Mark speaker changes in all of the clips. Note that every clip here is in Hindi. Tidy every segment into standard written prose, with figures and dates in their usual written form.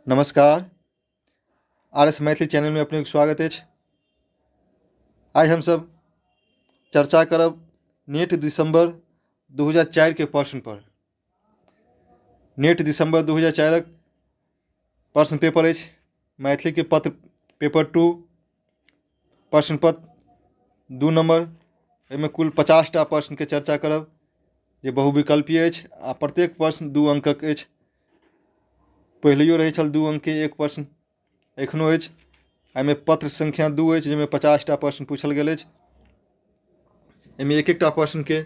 Speaker 1: नमस्कार। आर एस मैथिली चैनल में अपने स्वागत अछि। आइ हम सब चर्चा करब नेट दिसंबर 2004 के प्रश्न पर। नेट दिसंबर 2004 प्रश्न पेपर अछि। मैथिली के पत्र पेपर 2 प्रश्न पत्र 2 नंबर। एहिमे कुल 50टा प्रश्न के चर्चा करब जे बहुविकल्पीय अछि आ प्रत्येक प्रश्न 2 अंकक अछि। पहिलैयो रहै छल 2 अंक के एक प्रश्न, एखनो अछि। एहिमे पत्र संख्या 2 अछि जाहिमे 50टा प्रश्न पूछल गेल अछि। एहिमे एक एकटा प्रश्न के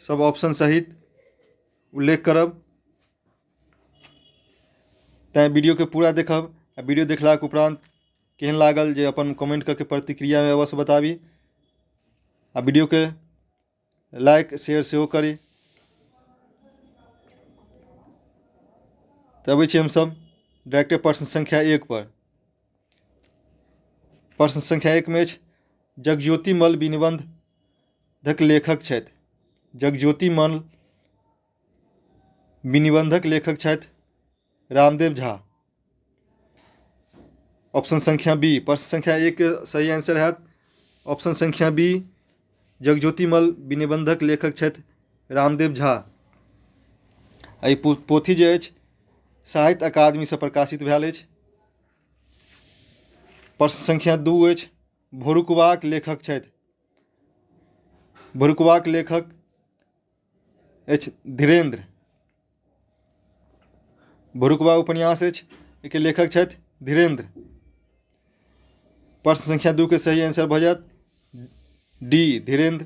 Speaker 1: सब ऑप्शन सहित उल्लेख करब, तैँ वीडियो के पूरा देखब। आ वीडियो देखलाक उपरांत केहन लागल जे अपन कमेंट करके प्रतिक्रिया में अवश्य बताबी। आ वीडियो के लाइक शेयर सेहो करी। तऽ अबै छी हमसब डायरेक्टे प्रश्न संख्या 1 पर। प्रश्न संख्या 1 में अछि जगज्योति मल्ल विनिबंधक लेखक छथि। जगज्योति मल्ल विनिबंधक लेखक छथि रामदेव झा। ऑप्शन संख्या बी। प्रश्न संख्या 1 के सही आंसर हैत ऑप्शन संख्या बी, जगज्योति मल्ल विनिबंधक लेखक छथि रामदेव झा। एहि पोथी जे अछि साहित्य अकादमी से प्रकाशित भेल अछि। प्रश्न संख्या 2 अछि भोरुकवाक लेखक छथि। भोरुकवाक लेखक अछि धीरेन्द्र। भोरुकवा उपन्यास अछि, एके लेखक छथि धीरेन्द्र। प्रश्न संख्या 2 के सही आंसर भऽ जायत डी धीरेन्द्र।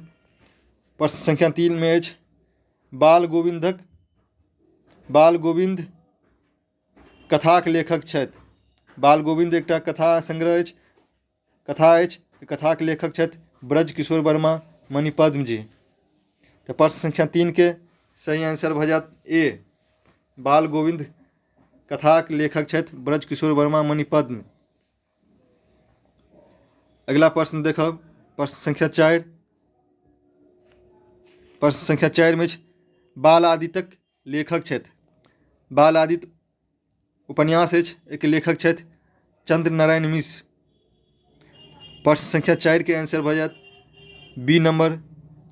Speaker 1: प्रश्न संख्या 3 में अछि बाल गोविंद कथाक लेखक छथि। बाल गोविंद एकटा कथा संग्रह अछि, कथा अछि। कथाक लेखक छथि ब्रज किशोर वर्मा मणिपद्म जी। तऽ प्रश्न संख्या 3 के सही आंसर भऽ जायत ए बाल गोविंद कथाक लेखक छथि ब्रज किशोर वर्मा मणिपद्म। अगला प्रश्न देखब प्रश्न संख्या 4। प्रश्न संख्या 4 में बाल आदित्यक लेखक छथि। बाल आदित्य उपन्यास अछि, एक लेखक छथि चंद्र नारायण मिश्र। प्रश्न संख्या 4 के आंसर भऽ जायत बी नंबर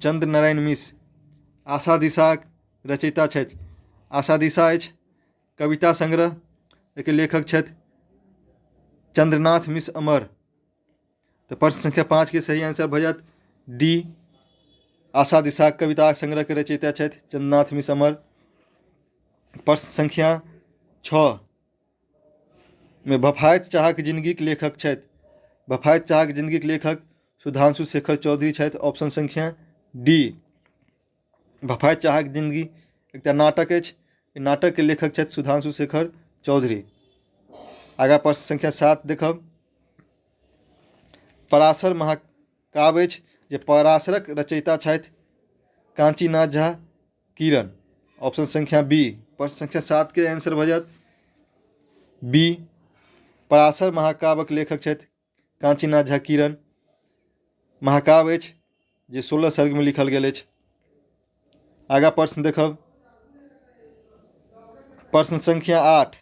Speaker 1: चंद्र नारायण मिश्र। आशा दिशाक रचयिता छथि। आशा दिशा अछि कविता संग्रह, एक लेखक छथि चंद्रनाथ मिश्र अमर। तो प्रश्न संख्या 5 के सही आंसर भऽ जायत डी आशा दिशा कविता संग्रह के रचयिता छथि चंद्रनाथ मिश्र अमर। प्रश्न संख्या 6 में भफायत चाहक जिंदगी के लेखक छथि। भफायत चाहक जिंदगी के लेखक सुधांशु शेखर चौधरी छथि। ऑप्शन संख्या डी भफायत चाहक जिंदगी एकटा नाटक अछि, नाटक के लेखक छथि सुधांशु शेखर चौधरी। आगा प्रश्न संख्या 7 देखब पराशर महाकाव्य अछि, जे पराशरक रचयिता छथि कांचीनाथ झा किरण। ऑप्शन संख्या बी। प्रश्न संख्या 7 के आंसर भऽ जायत बी पराशर महाकाव्यक लेखक छथि कांचीनाथ झा किरण। महाकाव्य अछि जे 16 सर्ग में लिखल गेल अछि। आगा प्रश्न देखब प्रश्न संख्या 8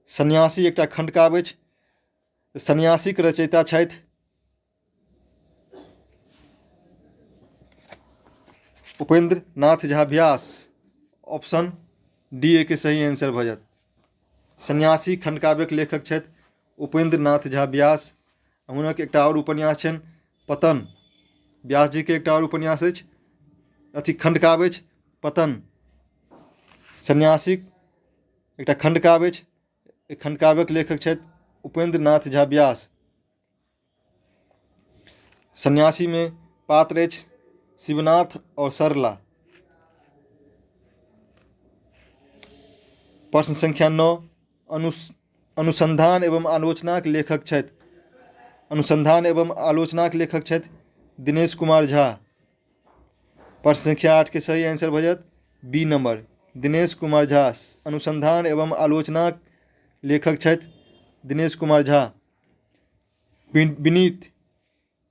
Speaker 1: सन्यासी एकटा खंडकाव्य अछि। सन्यासी के रचयिता छथि उपेंद्र नाथ झा व्यास। ऑप्शन डी के सही आंसर भऽ जायत। सन्यासी खंडकाव्यक लेखक छथि उपेंद्र नाथ झा व्यास। हुनक एकटा और उपन्यास छनि पतन। व्यास जी के एकटा और उपन्यास अछि अथी खंडकाव्य अछि पतन। सन्यासी एकटा खंडकाव्य अछि, खंडकाव्यक लेखक छथि उपेंद्र नाथ झा व्यास। सन्यासी में पात्र अछि शिवनाथ और सरला। प्रश्न संख्या 9 अनुसंधान एवं आलोचनाक लेखक छथि। अनुसंधान एवं आलोचनाक लेखक छथि दिनेश कुमार झा। प्रश्न संख्या 8 के सही आंसर भऽ जायत बी नंबर दिनेश कुमार झा। अनुसंधान एवं आलोचनाक लेखक छथि दिनेश कुमार झा।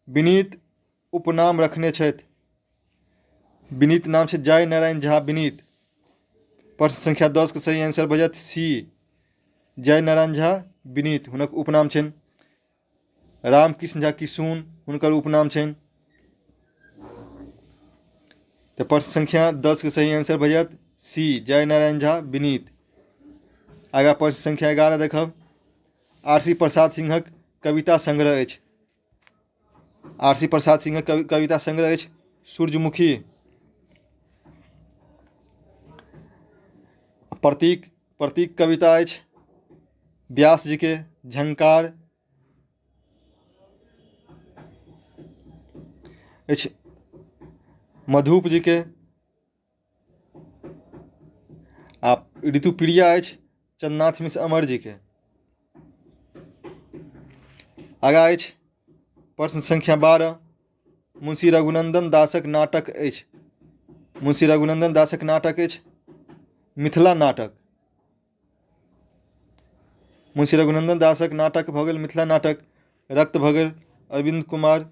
Speaker 1: विनीत उपनाम रखने छथि। विनीत नाम छै जय नारायण झा विनीत। प्रश्न संख्या 10 के सही आंसर भऽ जायत सी जय नारायण झा विनीत हुनक उपनाम छनि। रामकृष्ण झा किशुन हुनकर उपनाम छनि। तो प्रश्न संख्या 10 के सही आंसर भऽ जायत सी जय नारायण झा विनीत। आगा प्रश्न संख्या 11 देखब। आर.सी. प्रसाद सिंहक कविता संग्रह अछि। आर.सी. प्रसाद सिंहक कविता संग्रह अछि सूर्यमुखी। प्रतीक कविता अछि व्यास जी के झंकार अछि मधुप जी के। आ ऋतुप्रिया अछि चंद्रनाथ मिश्र अमर जी के। आगा अछि प्रश्न संख्या 12। मुंशी रघुनंदन दासक नाटक अछि। मुंशी रघुनंदन दासक नाटक अछि मिथिला नाटक। मुंशी रघुनंदन दासक नाटक भऽ गेल मिथिला नाटक। रक्त भऽ गेल अरविंद कुमार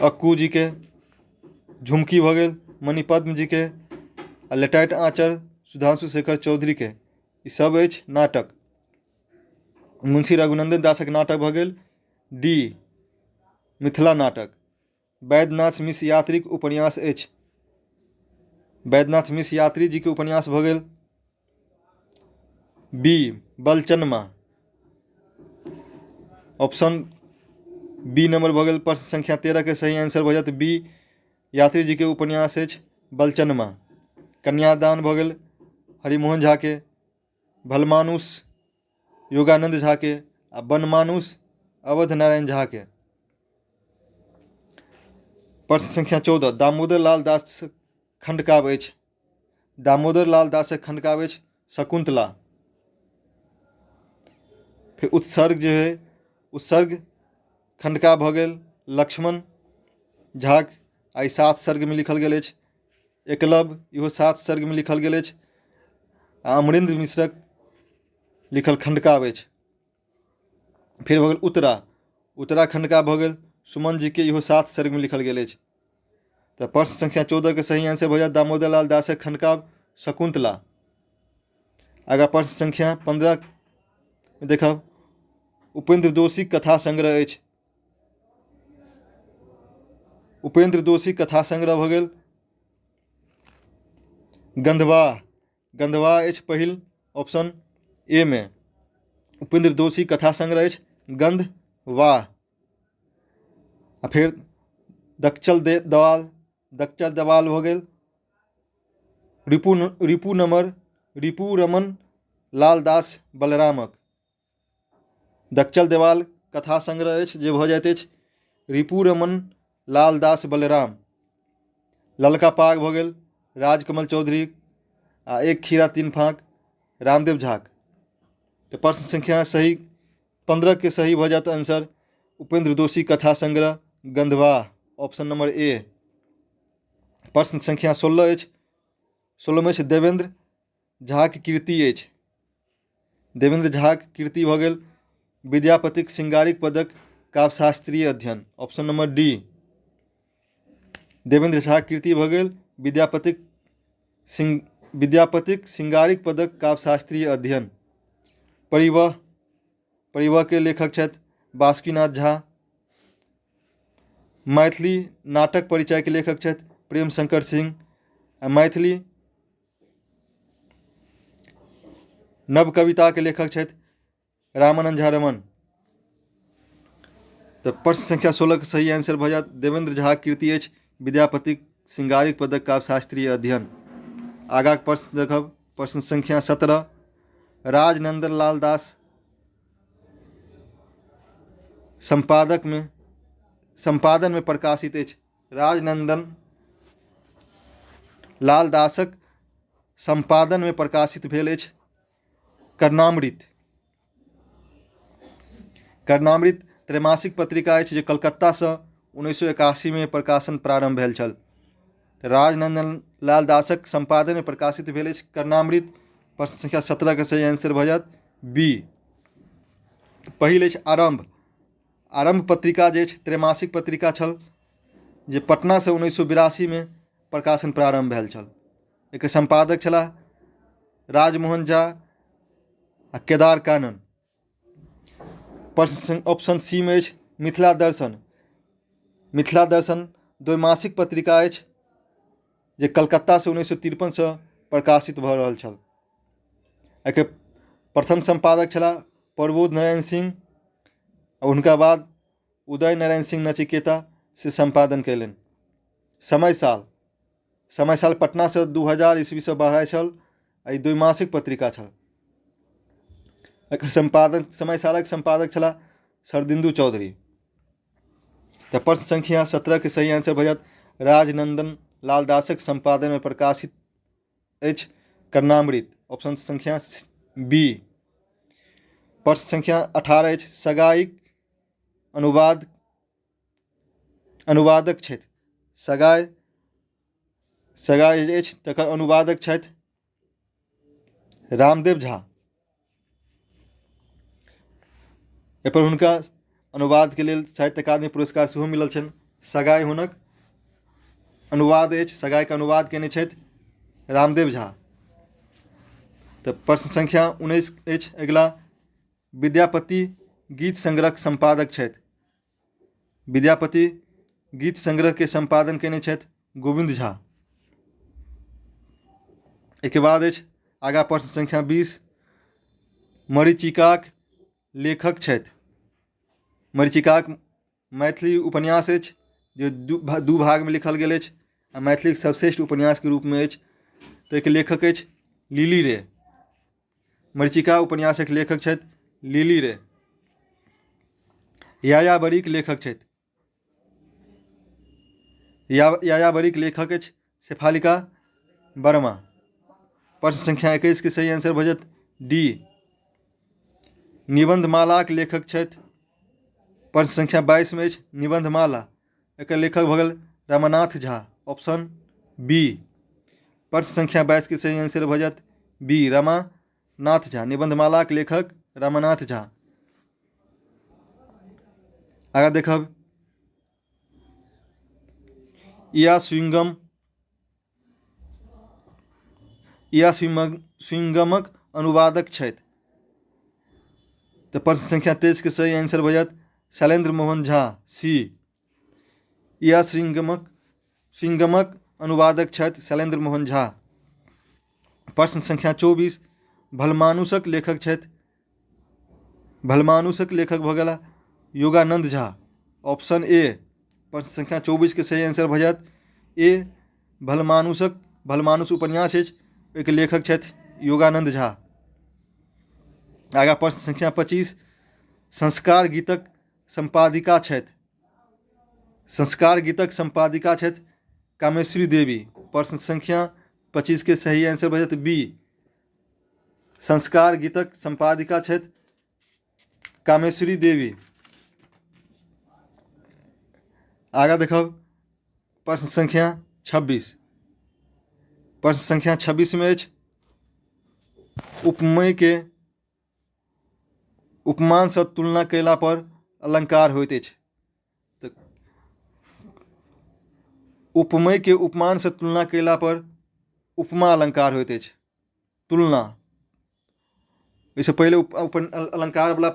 Speaker 1: अक्कू जी के। झुमकी भऽ गेल मणिपद्म जी के। आ लेटाइट आँचर सुधांशु शेखर चौधरी के। ई सब अछि नाटक। मुंशी रघुनंदन दासक नाटक भऽ गेल डी मिथिला नाटक। वैद्यनाथ मिश्र यात्रीक उपन्यास अछि। वैद्यनाथ मिश्र यात्री जी के उपन्यास भऽ गेल B Balchanma. Option B number भऽ गेल प्रश्न संख्या 13 के सही आंसर भऽ जायत बी यात्री जी के उपन्यास अछि बलचनमा। कन्यादान भऽ गेल हरिमोहन झा के। भलमानुस योगानंद झा के। आ बनमानुस अवध नारायण झा के। प्रश्न संख्या 14। दामोदर लाल दास खंडकाव्य अछि। दामोदर लाल दासक खंडकाव्य अछि शकुंतला। फिर उत्सर्ग जो है उत्सर्ग खंडकाव्य भऽ गेल लक्ष्मण झा आई 7 सर्ग में लिखल गेल अछि। एकलव्य इहो 7 सर्ग में लिखल गेल अछि। अमरेंद्र मिश्रक लिखल खंडकाव्य अछि। फिर भऽ गेल उत्तरा खंडकाव्य भऽ गेल सुमन जी के। इहो 7 सर्ग में लिखल गेल अछि। तो प्रश्न संख्या 14 के सही आंसर भऽ जायत दामोदर लाल दासक खंडकाव्य शकुंतला। आगा प्रश्न संख्या 15 में देखब उपेंद्र दोषी कथा संग्रह अछि। उपेंद्र दोषी कथा संग्रह भऽ गेल गंधवाह अछि पहिल ऑप्शन ए में। उपेंद्र दोषी कथा संग्रह अछि गंधवाह। आ फिर दक्चल दवाल भऽ गेल रिपू रमन लाल दास बलरामक। दक्चल देवाल कथा संग्रह अछि जे भऽ जाइत अछि रिपू रमन लाल दास बलराम। ललका पाग भऽ गेल राजकमल चौधरी। आ एक खीरा तीन फाँक रामदेव झाक। तो प्रश्न संख्या सही 15 के सही भऽ जात आंसर उपेंद्र दोषी कथा संग्रह गंधवाह ऑप्शन नंबर ए। प्रश्न संख्या 16 अछि। 16 में देवेंद्र झाक कीर्ति अछि। देवेंद्र झाक कीर्ति भऽ गेल विद्यापतिक सिंगारिक पदक काव्यशास्त्रीय अध्ययन option number D. Devendra Jha कीर्ति भऽ गेल विद्यापतिक सिंगारिक पदक काव्यशास्त्रीय अध्ययन। परिवह के लेखक छथि बासुकीनाथ झा। मैथिली नाटक परिचय के लेखक छथि प्रेम शंकर सिंह। मैथिली नव कविता के लेखक छथि रामानंद झा रमन। तो प्रश्न संख्या 16 के सही आंसर भऽ जायत देवेंद्र झा कीर्ति अछि विद्यापतिक सिंगारिक पदक काव्यशास्त्रीय अध्ययन। आगा के प्रश्न देखब प्रश्न संख्या 17। राजनंदन लाल दास संपादन में प्रकाशित अछि। राजनंदन लाल दासक संपादन में प्रकाशित भेल अछि कर्णामृत। कर्णामृत त्रैमासिक पत्रिका अछि जे कलकत्ता से 1981 में प्रकाशन प्रारंभ भेल छल। राजनंदन लाल दासक संपादन में प्रकाशित भेल अछि कर्णामृत। प्रश्न संख्या 17 के सही आंसर भऽ जायत बी। पहिल अछि आरंभ पत्रिका जे अछि त्रैमासिक पत्रिका छल जे पटना से 1982 में प्रकाशन प्रारंभ भेल छल। एकर संपादक छलाह राजमोहन झा आ केदार कानन। प्रश्न ऑप्शन सी में अछि मिथिला दर्शन। मिथिला दर्शन द्वैमासिक पत्रिका अछि जे कलकत्ता से 1953 से प्रकाशित भऽ रहल छल। एकर प्रथम संपादक छलाह प्रबोध नारायण सिंह आ हुनका बाद उदय नारायण सिंह नचिकेता से संपादन कयलनि। समय साल पटना से 2000 ईस्वी से बाहर छल आ ई द्वैमासिक पत्रिका छल। एकर समय सालक संपादक छलाह शरदिन्दु चौधरी। तऽ प्रश्न संख्या 17 के सही आंसर भऽ जायत राजनंदन लाल दासक संपादन में प्रकाशित अछि कर्णामृत। ऑप्शन संख्या बी। प्रश्न संख्या 18 अछि सगाईक अनुवादक छथि। सगाई अछि तकर अनुवादक छथि रामदेव झा। एहिपर हुनका अनुवाद के लेल साहित्य अकादमी पुरस्कार सेहो मिलल छनि। सगाई हुनक अनुवाद अछि, सगाईके अनुवाद केने छथि रामदेव झा। तऽ प्रश्न संख्या 19 अछि अगिला विद्यापति गीत संग्रहक संपादक छथि। विद्यापति गीत संग्रह के संपादन केने छथि गोविंद झा। एहिके बाद अछि आगाँ प्रश्न संख्या 20 मरीचिकाक लेखक छथि। मरीचिकाक मैथिली उपन्यास अछि जे दू भागमे लिखल गेल अछि आ मैथिलीक सर्वश्रेष्ठ उपन्यासके रूपमे अछि। तऽ एहिके लेखक अछि लिली रे। मरीचिका उपन्यासक लेखक छथि लिली रे। यायावरीक लेखक छथि यायावरीक लेखक अछि शेफालिका वर्मा। प्रश्न संख्या 21 के सही आंसर भऽ जायत डी निबंधमालाक लेखक छथि। प्रश्न संख्या 22 में अछि निबंधमाला। एकर लेखक भऽ गेल रमानाथ झा। Option B. प्रश्न संख्या 22 के सही आंसर भऽ जायत बी रमानाथ झा। निबंधमालाक लेखक रमानाथ झा। आगाँ देखब इया स्विंगमक अनुवादक छथि। तऽ प्रश्न संख्या 23 के सही आंसर भऽ जायत शैलेंद्र मोहन झा सी। इया स्विंगमक अनुवादक छथि शैलेंद्र मोहन झा। प्रश्न संख्या 24 भलमानुसक लेखक छथि। भलमानुसक लेखक भऽ गेला योगानंद झा। Option A. प्रश्न संख्या 24 के सही आंसर भऽ जायत ए भलमानुस उपन्यास अछि, ओहिके लेखक छथि योगानंद झा। आगाँ प्रश्न संख्या 25 संस्कार गीतक संपादिका छथि। संस्कार गीतक संपादिका छथि कामेश्वरी देवी। प्रश्न संख्या 25 के सही आंसर भऽ जायत बी संस्कार गीतक संपादिका छथि कामेश्वरी देवी। आगाँ देखब प्रश्न संख्या 26। प्रश्न संख्या 26 में अछि उपमेय के उपमान से तुलना कयला पर अलंकार होइत अछि। तऽ उपमेय के उपमान से तुलना कयला पर उपमा अलंकार होइत अछि। तुलना इससे पहले अलंकार वाला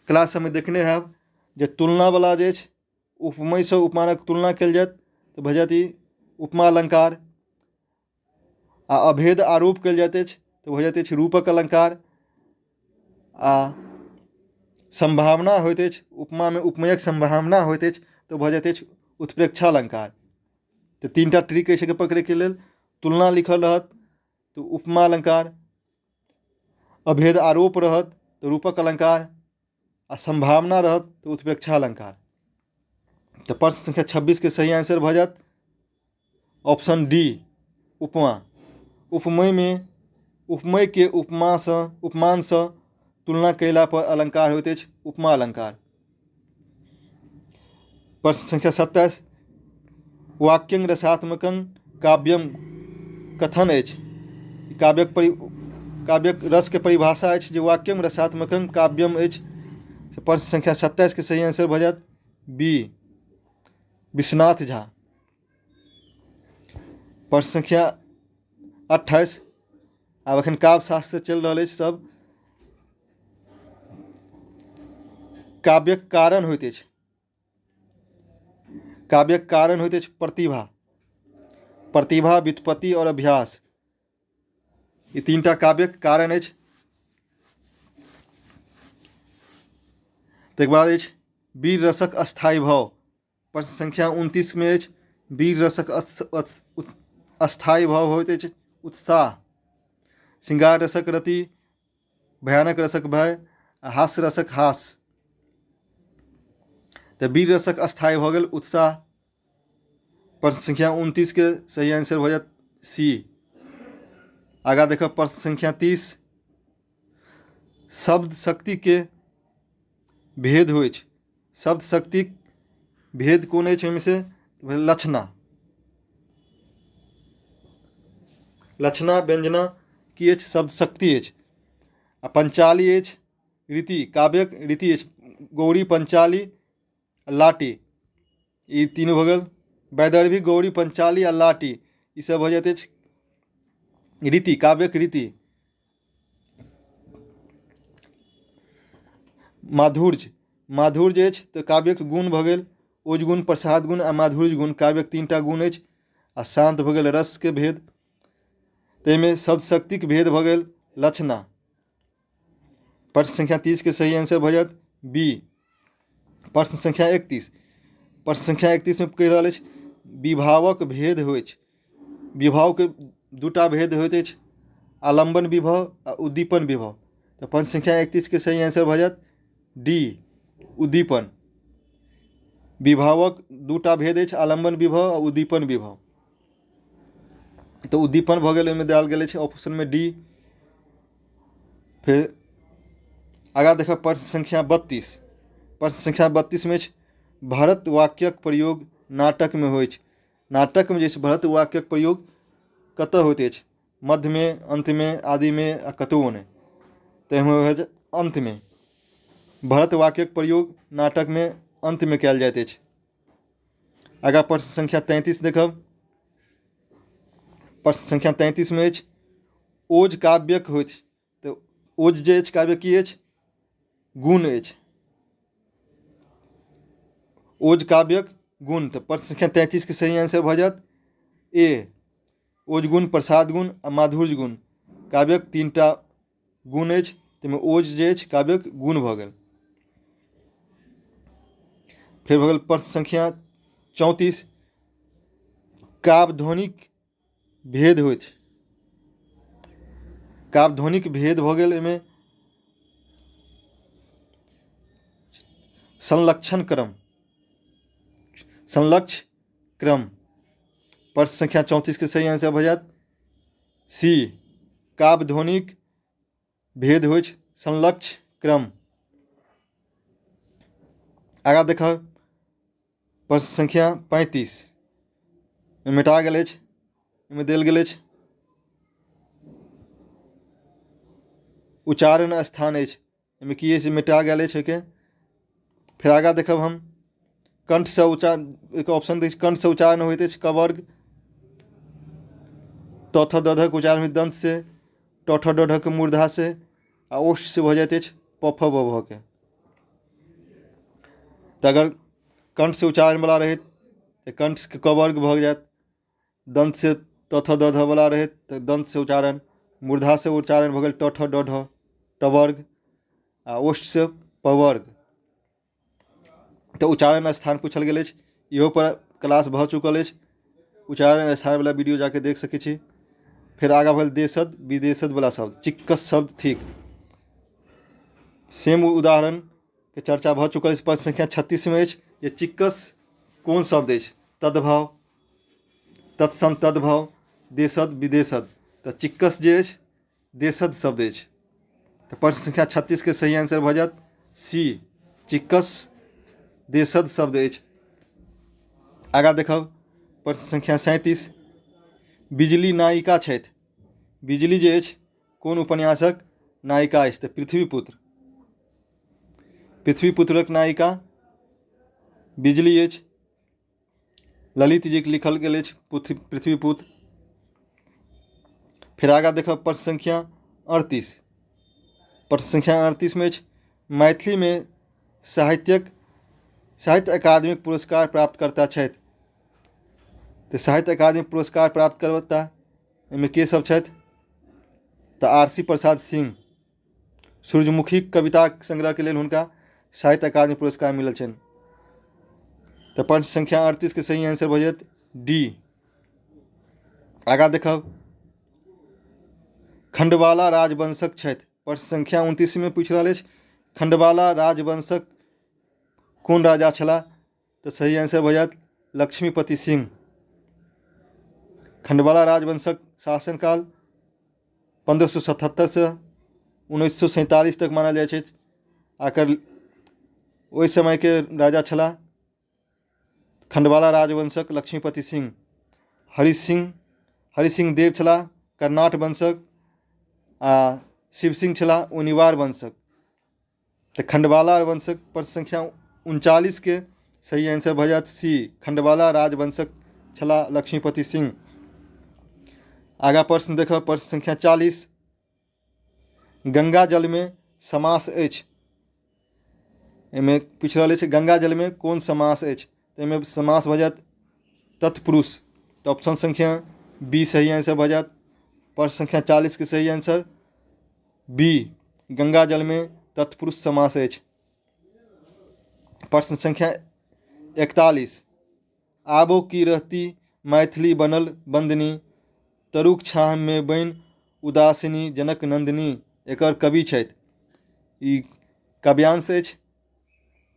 Speaker 1: क्लास में देखने हैब जे तुलना वाला जे अछि उपमेय से उपमानक तुलना कयल जायत तऽ भऽ जायत ई उपमा अलंकार। आ अभेद आरोप कयल जाइत अछि तऽ भऽ जाइत अछि रूपक अलंकार। आ संभावना होइत अछि उपमा में उपमेयक संभावना होइत अछि तऽ भऽ जाइत अछि उत्प्रेक्षा अलंकार। तऽ 3टा ट्रिक अछि पकड़ैके लेल। तुलना लिखल रहत तऽ उपमा अलंकार, अभेद आरोप रहत तऽ रूपक अलंकार, आ संभावना रहत तऽ उत्प्रेक्षा अलंकार। तऽ प्रश्न संख्या 26 के सही आंसर भऽ जायत ऑप्शन डी उपमा। उपमेय के उपमान से तुलना कयला पर अलंकार होइत अछि उपमा अलंकार। प्रश्न संख्या 27 वाक्यं रसात्मकं काव्यम कथन अछि। काव्यक रस के परिभाषा अछि जे वाक्यम रसात्मकं काव्यम अछि। प्रश्न संख्या 27 के सही आंसर भऽ जायत बी विश्वनाथ झा। प्रश्न संख्या 28 आब एखन काव्य शास्त्र चलि रहल अछि। सब काव्यक कारण होइत अछि। काव्यक कारण होइत अछि प्रतिभा, प्रतिभा, व्युत्पत्ति और अभ्यास। ई तीनटा काव्यक कारण अछि। ताहिके बाद अछि वीर रसक अस्थायी भाव। प्रश्न संख्या 29 में अछि वीर रसक अस्थायी भाव होइत अछि उत्साह, श्रृंगार रसक रति, भयानक रसक भय, हास्य रसक हास। तऽ वीर रसक अस्थायी भऽ गेल उत्साह। प्रश्न संख्या 29 के सही आंसर हो जाएत सी। आगा देखब प्रश्न संख्या 30, शब्द शक्ति के भेद होइ छै। शब्द शक्ति भेद कोन अछि ओहिमे से? लक्षणा, लक्षणा व्यंजना की अछि? शब्द शक्ति अछि। आ पंचाली अछि रीति, काव्यक रीति अछि। गौरी, पंचाली, लाटी, ई तीनू भऽ गेल। वैदर्भी, गौरी, पंचाली आ लाटी, ई सब भऽ जाइत अछि रीति, काव्यक रीति। माधुर्य, माधुर्य अछि तऽ काव्यक गुण भऽ गेल। ओज गुण, प्रसाद गुण आ माधुर्य गुण, काव्यक तीनटा गुण अछि। आ शांत भऽ गेल रस के भेद। ताहिमे शब्द शक्तिक भेद भऽ गेल लक्षणा। प्रश्न संख्या 30 के सही आंसर भऽ जायत बी। प्रश्न संख्या 31, प्रश्न संख्या 31 में कहि रहल अछि विभावक भेद होइ छै। विभाव के दूटा भेद होइत अछि, आलम्बन विभव आ उद्दीपन विभव। तऽ प्रश्न संख्या 31 के सही आंसर भऽ जायत डी, उद्दीपन। विभावक दूटा भेद अछि, आलम्बन विभव आ उद्दीपन विभव। तो उद्दीपन भऽ गेल, ओहिमे देल गेल अछि ऑप्शन में डी। फिर आगा देखब प्रश्न संख्या 32। प्रश्न संख्या 32 में भरत वाक्यक प्रयोग नाटक में होइ छै। नाटक में जे छै भरत वाक्यक प्रयोग कतऽ होइत अछि? मध्य में, अंत में, आदि में आ कतौ नहीं। तो अंत में। भरत वाक्यक प्रयोग नाटक में अंत में कयल जाइत अछि। आगा प्रश्न संख्या 33 देखब। प्रश्न संख्या 33 में अछि ओज काव्यक होइत छै। तऽ ओज जे अछि काव्य की अछि? गुण अछि। ओज काव्यक गुण। तऽ प्रश्न संख्या 33 के सही आंसर भऽ जायत ए, ओज गुण, प्रसाद गुण आ माधुर्य गुण, काव्यक तीनटा गुण अछि। ताहिमे ओज जे अछि काव्यक गुण भऽ गेल। फिर भऽ गेल प्रश्न संख्या 34, काव्य ध्वनिक भेद होइत छै। काव्य ध्वनिक भेद भऽ गेल एहिमे संलक्षण क्रम, संलक्ष क्रम। प्रश्न संख्या 34 के सही आंसर भऽ जायत सी, काव्य ध्वनिक भेद होइ छै संलक्ष क्रम। आगा देखब प्रश्न संख्या 35, मिटा गेल अछि, एहिमे देल गेल अछि उच्चारण स्थान अछि। एहिमे की अछि? मिटा गेल अछि एहिके। फिर आगा देखब हम कंठ से उच्चारण, एक ऑप्शन दै छै कंठ से उच्चारण होइत अछि कवर्ग, त थ द ध के उच्चारण होइत दंत से, ट ठ ड ढ के मूर्धा से, आ ओष्ठ से भऽ जाइत अछि प फ ब भ के। तऽ अगर कंठ से उच्चारण वाला रहैत तऽ कंठ के कवर्ग भऽ जायत। दंत से त थ द ध वाला रहैत तऽ दंत से उच्चारण। मूर्धा से उच्चारण भऽ गेल ट ठ ड ढ, टवर्ग, आ ओष्ठ से पवर्ग। तऽ उच्चारण स्थान पूछल गेल अछि। इहो पर क्लास भऽ चुकल अछि, उच्चारण स्थान वाला वीडियो जाके देख सकै छी। फिर आगा भेल देशद विदेशद वाला शब्द, चिक्कस शब्द थिक। सेम उदाहरण के चर्चा भऽ चुकल अछि। प्रश्न संख्या 36 में अछि जे चिक्कस कोन शब्द अछि? तद्भाव, तत्सम तद्भाव, देशद, विदेशद। तऽ चिक्कस जे अछि देशद शब्द अछि। तऽ प्रश्न संख्या 36 के सही आंसर भऽ जायत सी, चिक्कस देशद शब्द अछि। आगा देखब प्रश्न संख्या 37, बिजली नायिका छथि। बिजली जे अछि कोन उपन्यासक नायिका अछि? तऽ पृथ्वीपुत्र। पृथ्वीपुत्रक नायिका बिजली अछि। ललित जी के लिखल गेल अछि पृथ्वीपुत्र। फिर आगा देखब प्रश्न संख्या 38। प्रश्न संख्या 38 में मैथिली में साहित्य अकादमिक पुरस्कार प्राप्त करता छथि। तो साहित्य अकादमी पुरस्कार प्राप्त करता एहिमे के सब छथि तऽ आर.सी. प्रसाद सिंह। सूर्यमुखी कविता संग्रह के लेल हुनका साहित्य अकादमी पुरस्कार मिलल छनि। तऽ प्रश्न संख्या 38 के सही आंसर भऽ जायत डी। आगा देखब खंडवाला राजवंशक छथि। प्रश्न संख्या 29 में पूछ रहल अछि खंडवाला राजवंशक कोन राजा छलाह। तऽ सही आंसर भऽ जायत लक्ष्मीपति सिंह। खंडवाला राजवंशक शासनकाल 1577 से 1947 तक मानल जाइ छै। आकर ओहि समय के राजा छलाह खंडवाला राजवंशक लक्ष्मीपति सिंह। हरि सिंह देव छलाह कर्नाट वंशक आ शिव सिंह छलाह उनिवार वंशक। तऽ खंडवाला वंशक प्रश्न संख्या 39 के सही आंसर भऽ जायत सी। खंडवाला राजवंशक छलाह लक्ष्मीपति सिंह। आगा प्रश्न देखब प्रश्न संख्या 40। गंगा जल में समास अछि। एहिमे पूछ रहल अछि गंगा जल में कोन समास अछि। तऽ एहिमे समास भऽ जायत तत्पुरुष। तऽ ऑप्शन संख्या बी सही आंसर भऽ जायत। प्रश्न संख्या 40 के सही आंसर बी गंगा जल में तत्पुरुष समास अछि। प्रश्न संख्या 41। आबो की रहती मैथिली बनल बंदनी तरुक छाह में बनि उदासिनी जनक नंदिनी। एकर कवि छथि। ई काव्यांश अछि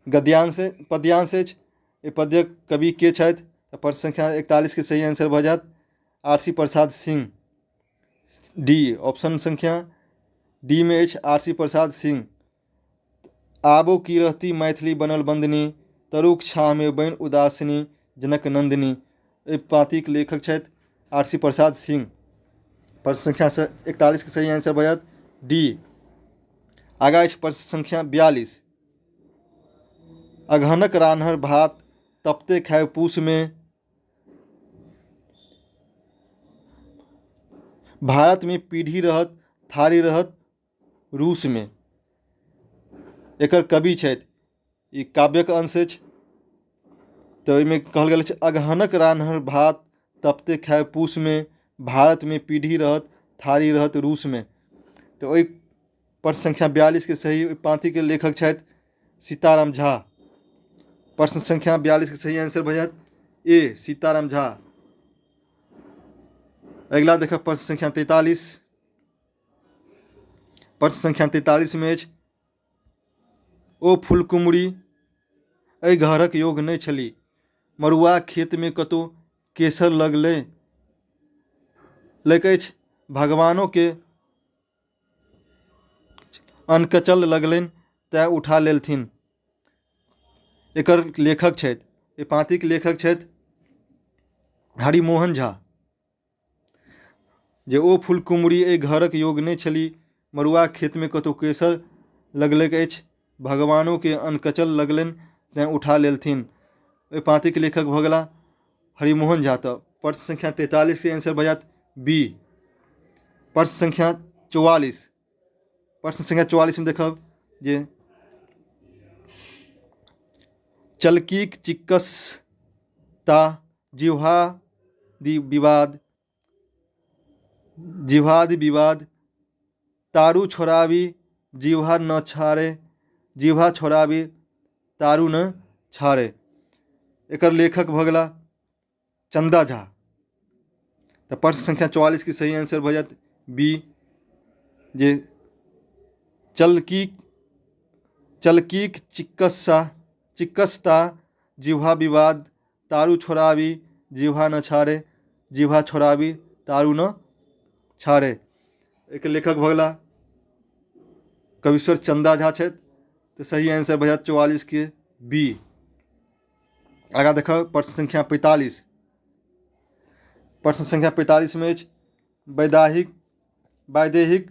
Speaker 1: गद्यांश पद्यांश अछि। ई पद्यक कवि के छथि। तऽ प्रश्न संख्या 41 के सही आंसर भऽ जायत RC. Prasad Singh. D option संख्या डी में अछि आर.सी. प्रसाद सिंह। आबो की रहती मैथिली बनल बंदनी तरुक छाह में बनि उदासिनी जनक नंदिनी। एहि पाँतिक लेखक छथि आर.सी. प्रसाद सिंह। प्रश्न संख्या 41 के सही आंसर भऽ जायत डी। आगा अछि प्रश्न संख्या 42। अगहनक रान्हर भात तपते खाय पूस में भारत में पीढ़ी रहत थारी रहत रूस में। एकर कवि छथि। ई काव्यक अंश अछि। तऽ ओहिमे कहल गेल छै अगहनक रान्हर भात तपते खाय पूस में भारत में पीढ़ी रहत थारी रहत रूस में। तऽ ओहि प्रश्न संख्या 42 के सही पाँति के लेखक छथि सीताराम झा। प्रश्न संख्या 42 के सही आंसर भऽ जायत ए सीताराम झा। अगिला देखब प्रश्न संख्या 43। प्रश्न संख्या 43 में अछि ओ फुलकुमरी एहि घरक योग नहि छली मड़ुआ खेत में कतहु केसर लगलै लैक अछि भगवानों के अनकचल लगलनि तैँ उठा लेलथिन। एकर लेखक छथि ई पाँतिक लेखक छथि हरिमोहन झा। जे ओ फुलकुमरी एहि घरक योग नहि छली मड़ुआ खेत में कतहु केसर लगलैक अछि भगवानों के अनकचल लगलनि तैँ उठा लेलथिन। ओहि पाँतिक लेखक भऽ गेला हरिमोहन झा। तऽ प्रश्न संख्या 43 के आंसर भऽ जायत बी। प्रश्न संख्या 44। प्रश्न संख्या 44 में देखब जे चलकीक चिक्कसता जिह्वादि विवाद तारू छोड़ाबी जिह्वा न छाड़े जिह्वा छोड़ाबी तारू न छाड़े। एकर लेखक भऽ गेला चंदा झा। तऽ प्रश्न संख्या 44 के सही आंसर भऽ जायत बी जे चलकीक चिक्कसता जिह्वा विवाद तारू छोड़ाबी जिह्वा न छाड़े जिह्वा छोड़ाबी तारू न छाड़े। एकर लेखक भऽ गेला कविश्वर चंदा झा छथि। तऽ सही आंसर भऽ जायत 44 के बी। आगा देखब प्रश्न संख्या 45। प्रश्न संख्या 45 में अछि वैदेहिक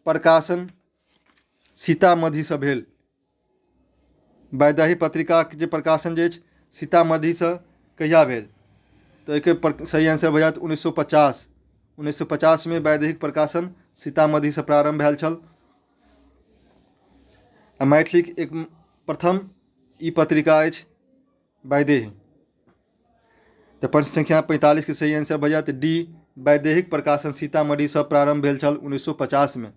Speaker 1: प्रकाशन सीतामढ़ी से भेल। वैदेही पत्रिका के जे प्रकाशन जे अछि सीतामढ़ी से कहिया भेल। तऽ एकर सही आंसर भऽ जायत 1950। 1950 में वैदेहिक प्रकाशन सीतामढ़ी से प्रारंभ भेल छल। आ मैथिलीक एक प्रथम ई पत्रिका अछि वैदेही। तो प्रश्न संख्या 45 के सही आंसर भऽ जायत डी, वैदेहिक प्रकाशन सीतामढ़ी से प्रारंभ भेल छल 1950 में।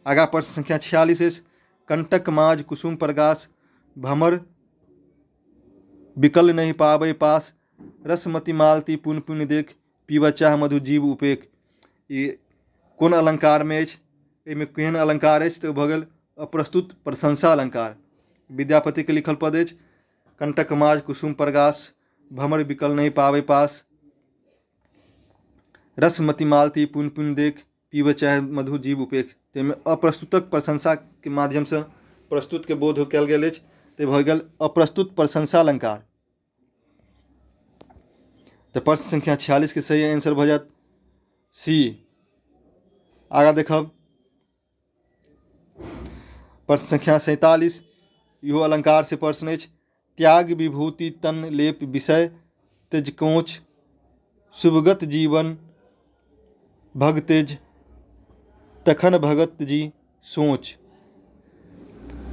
Speaker 1: आगा प्रश्न संख्या 46 अछि कंटक माज कुसुम प्रकाश भमर बिकल नहीं पाबै पास, रसमती मालती पुन पुन देख, पीबऽ चाह मधु जीव उपेक। ई कोन अलंकार में अछि? एहिमे केहन अलंकार अछि? तऽ भऽ गेल अप्रस्तुत प्रशंसा अलंकार। विद्यापति के लिखल पद अछि कंटक माज कुसुम प्रकाश भमर बिकल नहीं पाबै पास, रसमती मालती पुन पुन देख, पीबऽ चाह मधु जीव उपेक। ताहिमे अप्रस्तुतक प्रशंसा के माध्यम से प्रस्तुत के बोध कयल गेल अछि, ते भऽ गेल अप्रस्तुत प्रशंसा अलंकार। तो प्रश्न संख्या 46 के सही आंसर भऽ जायत सी। आगा देखब प्रश्न संख्या 47, इहो अलंकार से प्रश्न अछि त्याग विभूति तन लेप विषय, तेज कोच शुभगत जीवन भग तेज, तखन भगत जी सोच।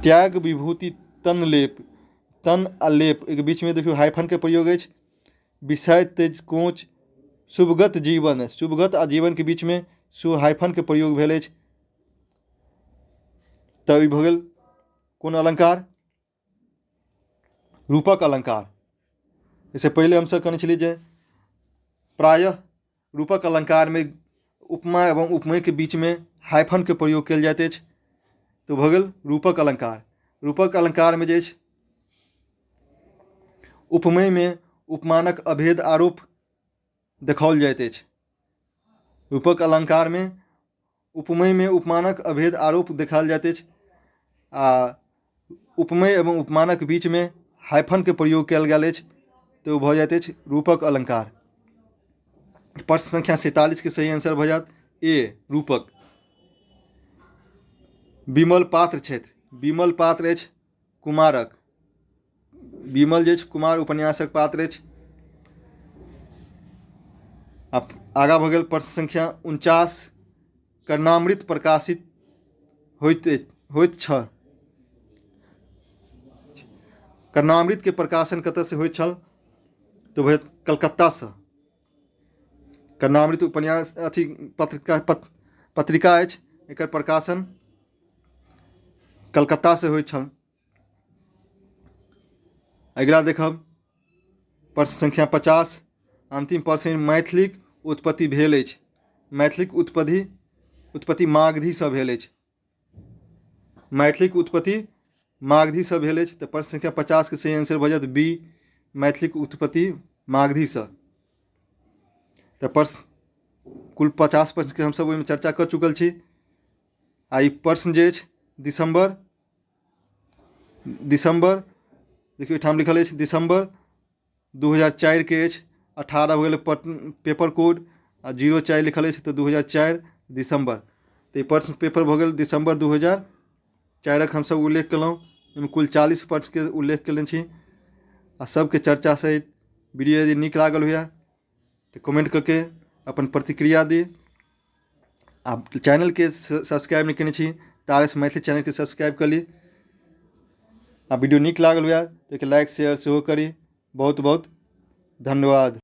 Speaker 1: त्याग विभूति तन लेप, तन आ लेप एक बीच में देखियो हाइफन के प्रयोग अछि। विषय तेज कोच शुभगत जीवन, शुभगत आ जीवन के बीच में सु हाइफन के प्रयोग भेल अछि। तऽ ई भऽ गेल कोन अलंकार? रूपक अलंकार। इससे पहले हम सब कहने छलिए जे प्रायः रूपक अलंकार में उपमा एवं उपमेय के बीच में हाइफन के प्रयोग कयल जाइत अछि। तो भऽ गेल रूपक अलंकार। रूपक अलंकार में जे अछि उपमेय में उपमानक अभेद आरोप देखाओल जाइत अछि। रूपक अलंकार में उपमेय में उपमानक अभेद आरोप देखाओल जाइत अछि आ उपमेय एवं उपमानक बीच में हाइफन के प्रयोग कयल गेल अछि, तो भऽ जाइत अछि रूपक अलंकार। प्रश्न संख्या 47 के सही आंसर भऽ जायत ए, रूपक। विमल पात्र क्षेत्र, विमल पात्र अछि कुमारक, विमल जे अछि कुमार उपन्यासक पात्र अछि। आगा भऽ गेल प्रश्न संख्या 49, कर्णामृत प्रकाशित होइत छल। कर्णामृत के प्रकाशन कतऽ से होइत छल? तो भऽ कलकत्ता से। कर्णामृत उपन्यास अथी पत्रिका अछि, एकर प्रकाशन कलकत्ता से होइत छल। अगिला देखब प्रश्न संख्या 50, अंतिम प्रश्न मैथिलीक उत्पत्ति भेल अछि। मैथिलीक उत्पत्ति मागधी से भेल अछि। मैथिलीक उत्पत्ति मागधी से भेल अछि। तो प्रश्न संख्या 50 के सही आंसर भऽ जायत बी, मैथिलीक उत्पत्ति मागधी से। तो प्रश्न कुल 50 प्रश्न के हमसब ओहिमे चर्चा कर चुकल छी। आ ई प्रश्न जे अछि दिसंबर देखियो एहिठाम लिखल अछि दिसंबर 2004 के अछि। 18 हो गेल पेपर कोड आ 04 लिखल अछि, तो 2004 दिसंबर। तो ये प्रश्न पेपर भऽ गेल दिसंबर 2004 हमसब उल्लेख केलहुँ। एहिमे कुल 40 प्रश्न के उल्लेख केने छी आ सबके चर्चा सहित। वीडियो यदि नीक लागल हुए तो कमेंट करके अपन प्रतिक्रिया दी। आप चैनल के सब्सक्राइब नहीं केने छी तऽ आर एस मैथिली चैनल के सब्सक्राइब कर ली। आ वीडियो नीक लागल हुए तो लाइक शेयर सेहो करी। बहुत बहुत धन्यवाद।